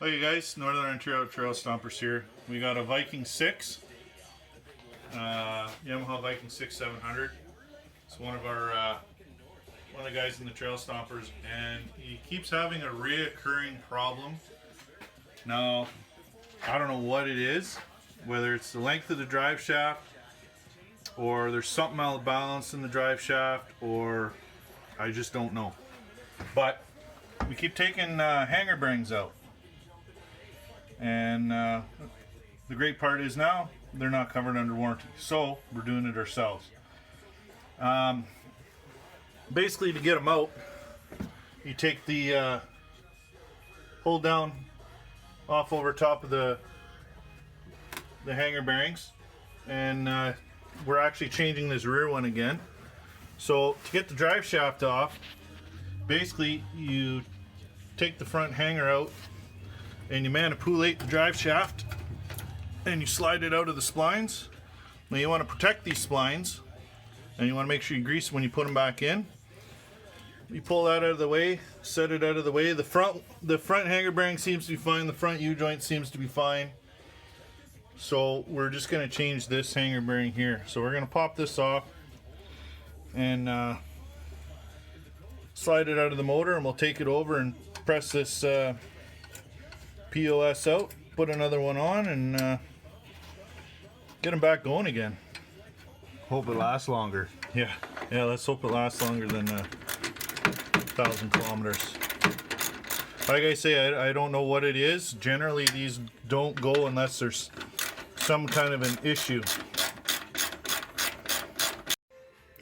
Hey guys, Northern Ontario Trail Stompers here. We got a Viking 6, Yamaha Viking 6 700. It's one of the guys in the Trail Stompers, and he keeps having a reoccurring problem. Now, I don't know what it is, whether it's the length of the drive shaft, or there's something out of balance in the drive shaft, or I just don't know. But we keep taking hanger bearings out. And the great part is now they're not covered under warranty, so we're doing it ourselves. Basically, to get them out, you take the hold down off over top of the hanger bearings, and we're actually changing this rear one again. So to get the drive shaft off, basically you take the front hanger out and you manipulate the drive shaft and you slide it out of the splines. Now you want to protect these splines and you want to make sure you grease them when you put them back in. You pull that out of the way, set it out of the way. The front hanger bearing seems to be fine, the front U-joint seems to be fine. So we're just going to change this hanger bearing here. So we're going to pop this off and slide it out of the motor, and we'll take it over and press this POS out, put another one on, and get them back going again. Hope it lasts longer. Yeah, let's hope it lasts longer than 1,000 kilometers. Like I say, I don't know what it is. Generally, these don't go unless there's some kind of an issue.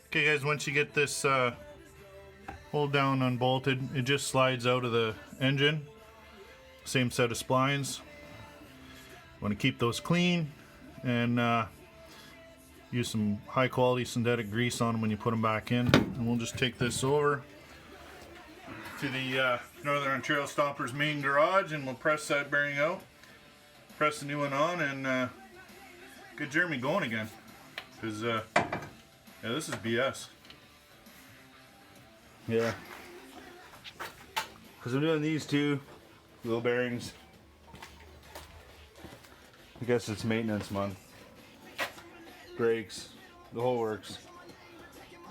Okay guys, once you get this hold down unbolted, it just slides out of the engine. Same set of splines. Want to keep those clean and use some high quality synthetic grease on them when you put them back in. And we'll just take this over to the Northern Ontario Stompers main garage, and we'll press that bearing out, press the new one on, and get Jeremy going again. Because yeah, this is BS. Yeah. Because I'm doing these two wheel bearings. I guess it's maintenance month. Brakes, the whole works.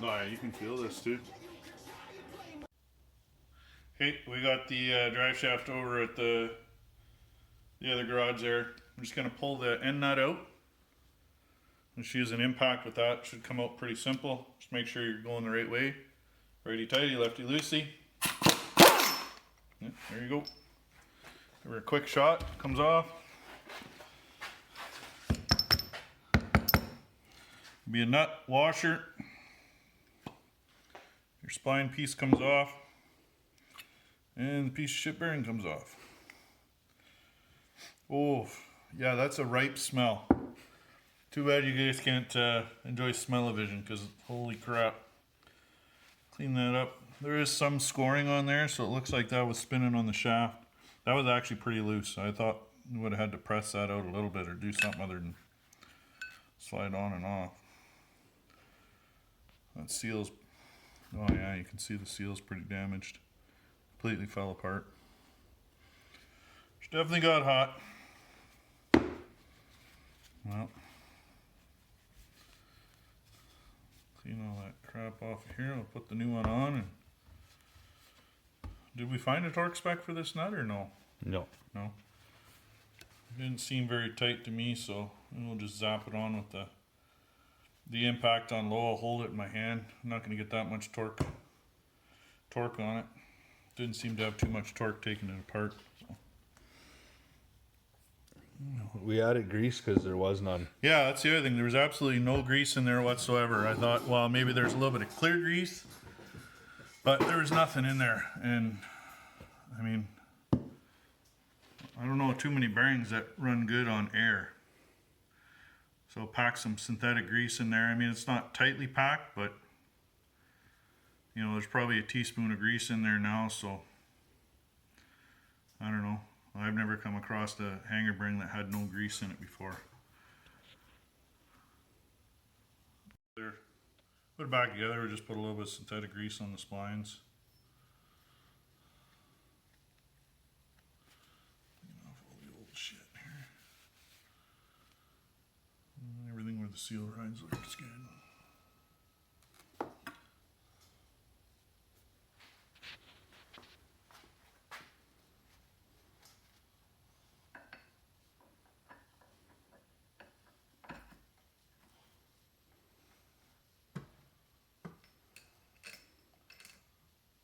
Oh yeah, you can feel this too. Okay, we got the drive shaft over at the other garage there. I'm just going to pull the end nut out. Just use an impact with that. Should come out pretty simple. Just make sure you're going the right way. Righty tighty, lefty loosey. Yeah, there you go. Give her a quick shot. Comes off. Be a nut washer. Your spline piece comes off. And the piece of shit bearing comes off. Oh, yeah, that's a ripe smell. Too bad you guys can't enjoy smell-o-vision, because holy crap. Clean that up. There is some scoring on there, so it looks like that was spinning on the shaft. That was actually pretty loose. I thought you would have had to press that out a little bit or do something other than slide on and off. That seal's, oh yeah, you can see the seal's pretty damaged. Completely fell apart. It's definitely got hot. Well, clean all that crap off of here. I'll put the new one on. And did we find a torque spec for this nut or no? No. No. Didn't seem very tight to me, so we'll just zap it on with the impact on low. I'll hold it in my hand. I'm not going to get that much torque on it. Didn't seem to have too much torque taking it apart. So. We added grease because there was none. Yeah, that's the other thing. There was absolutely no grease in there whatsoever. I thought, well, maybe there's a little bit of clear grease, but there was nothing in there. And I mean, I don't know too many bearings that run good on air. So pack some synthetic grease in there. I mean, it's not tightly packed, but you know, there's probably a teaspoon of grease in there now, so I don't know. I've never come across a hanger bearing that had no grease in it before. Put it back together, we just put a little bit of synthetic grease on the splines. seal rides looks good.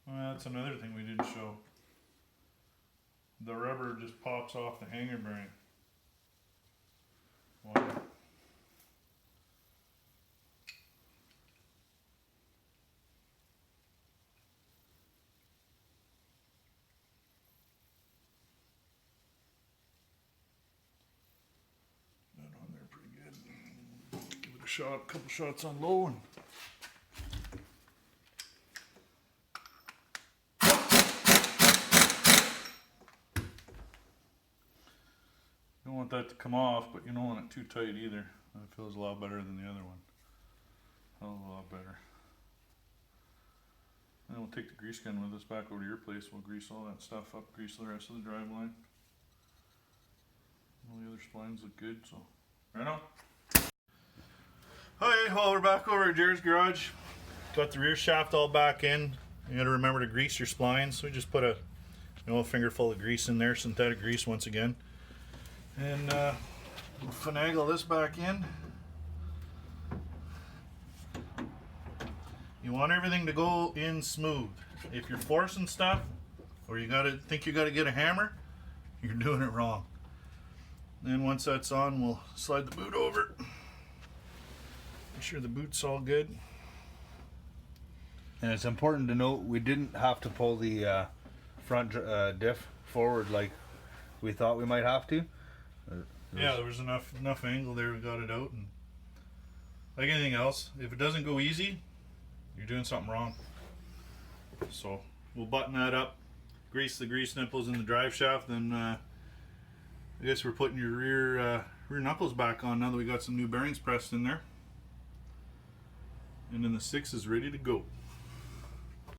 Well, that's another thing we didn't show. The rubber just pops off the hanger bearing. Wow. That on there pretty good. Give it a shot, a couple shots on low, and you don't want that to come off, but you don't want it too tight either. That feels a lot better than the other one. Hell of a lot better. And we'll take the grease gun with us back over to your place. We'll grease all that stuff up, grease the rest of the drive line. All the other splines look good, so right on. Okay, well, we're back over at Jared's garage. Got the rear shaft all back in. You gotta remember to grease your splines. We just put a finger full of grease in there, synthetic grease once again. And we'll finagle this back in. You want everything to go in smooth. If you're forcing stuff, or you think you gotta get a hammer, you're doing it wrong. Then once that's on, we'll slide the boot over. Make sure the boot's all good. And it's important to note we didn't have to pull the front diff forward like we thought we might have to. Yeah, there was enough angle there. We got it out, and like anything else, if it doesn't go easy, you're doing something wrong. So we'll button that up, grease the grease nipples in the drive shaft, and I guess we're putting your rear knuckles back on now that we got some new bearings pressed in there. And then the 6 is ready to go.